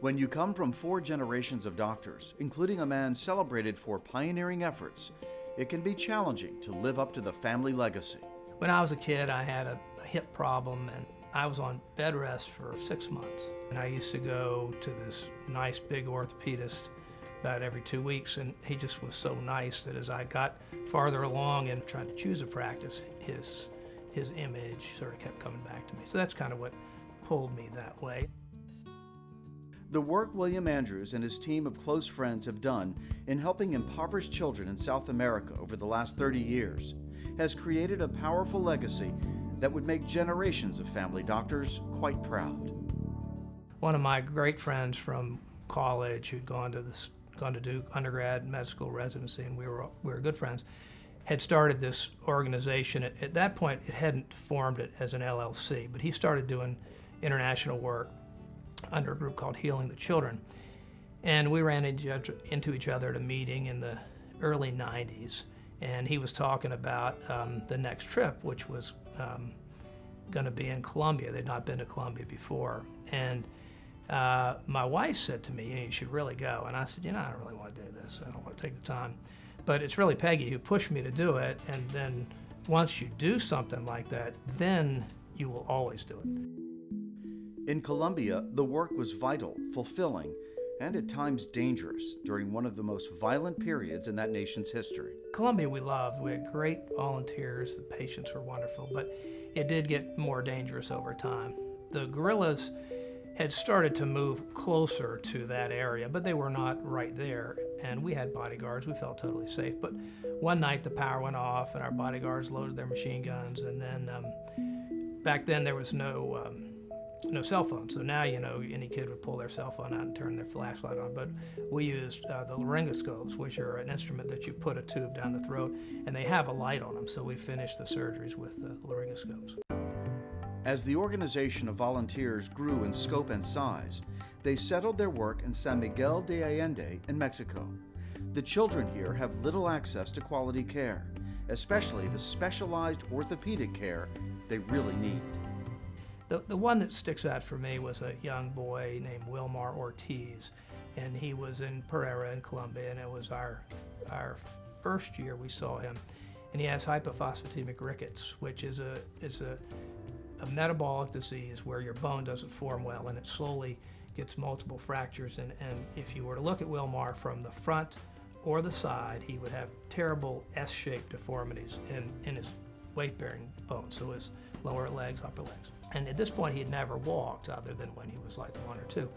When you come from 4 generations of doctors, including a man celebrated for pioneering efforts, it can be challenging to live up to the family legacy. When I was a kid, I had a hip problem, and I was on bed rest for 6 months. And I used to go to this nice big orthopedist about every 2 weeks, and he just was so nice that as I got farther along and tried to choose a practice, his image sort of kept coming back to me. So that's kind of what pulled me that way. The work William Andrews and his team of close friends have done in helping impoverished children in South America over the last 30 years has created a powerful legacy that would make generations of family doctors quite proud. One of my great friends from college who'd gone to do undergrad, med school, residency, and we were good friends, had started this organization. At that point, it hadn't formed it as an LLC, but he started doing international work under a group called Healing the Children. And we ran into each other at a meeting in the early 90s, and he was talking about the next trip, which was going to be in Colombia. They'd not been to Colombia before. And my wife said to me, you should really go. And I said, I don't really want to do this. I don't want to take the time. But it's really Peggy who pushed me to do it. And then once you do something like that, then you will always do it. In Colombia, the work was vital, fulfilling, and at times dangerous during one of the most violent periods in that nation's history. Colombia we loved. We had great volunteers. The patients were wonderful, but it did get more dangerous over time. The guerrillas had started to move closer to that area, but they were not right there, and we had bodyguards. We felt totally safe, but one night the power went off and our bodyguards loaded their machine guns, and then back then there was no cell phone. So now, any kid would pull their cell phone out and turn their flashlight on. But we used the laryngoscopes, which are an instrument that you put a tube down the throat, and they have a light on them. So we finished the surgeries with the laryngoscopes. As the organization of volunteers grew in scope and size, they settled their work in San Miguel de Allende in Mexico. The children here have little access to quality care, especially the specialized orthopedic care they really need. The one that sticks out for me was a young boy named Wilmar Ortiz, and he was in Pereira in Colombia, and it was our first year we saw him. And he has hypophosphatemic rickets, which is a metabolic disease where your bone doesn't form well, and it slowly gets multiple fractures. And if you were to look at Wilmar from the front or the side, he would have terrible S-shaped deformities in his weight-bearing bones, so his lower legs, upper legs. And at this point, he had never walked other than when he was like 1 or 2.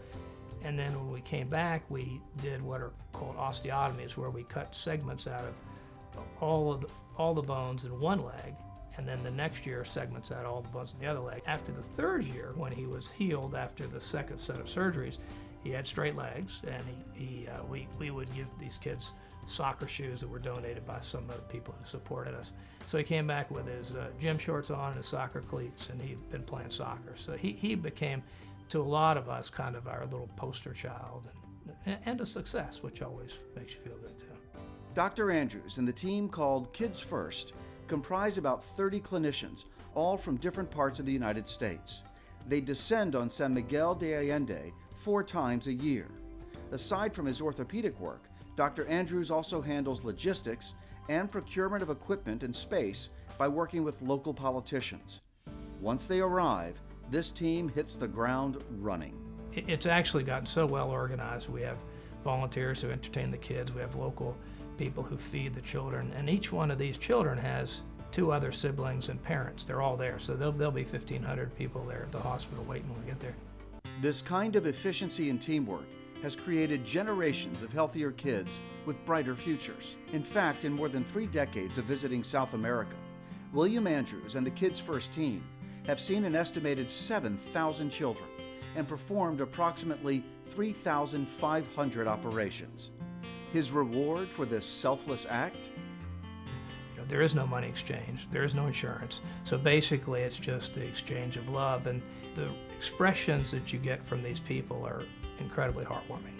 And then when we came back, we did what are called osteotomies, where we cut segments out of all the bones in one leg, and then the next year segments out all the bones in the other leg. After the 3rd year, when he was healed after the 2nd set of surgeries, he had straight legs, and we would give these kids soccer shoes that were donated by some of the people who supported us. So he came back with his gym shorts on and his soccer cleats, and he'd been playing soccer. So he became, to a lot of us, kind of our little poster child, and a success, which always makes you feel good too. Dr. Andrews and the team called Kids First comprise about 30 clinicians, all from different parts of the United States. They descend on San Miguel de Allende 4 times a year. Aside from his orthopedic work, Dr. Andrews also handles logistics and procurement of equipment and space by working with local politicians. Once they arrive, this team hits the ground running. It's actually gotten so well organized. We have volunteers who entertain the kids. We have local people who feed the children. And each one of these children has 2 other siblings and parents. They're all there. So there'll be 1,500 people there at the hospital waiting when we get there. This kind of efficiency and teamwork has created generations of healthier kids with brighter futures. In fact, in more than 3 decades of visiting South America, William Andrews and the Kids First team have seen an estimated 7,000 children and performed approximately 3,500 operations. His reward for this selfless act? There is no money exchange, there is no insurance. So basically it's just the exchange of love, and the expressions that you get from these people are incredibly heartwarming.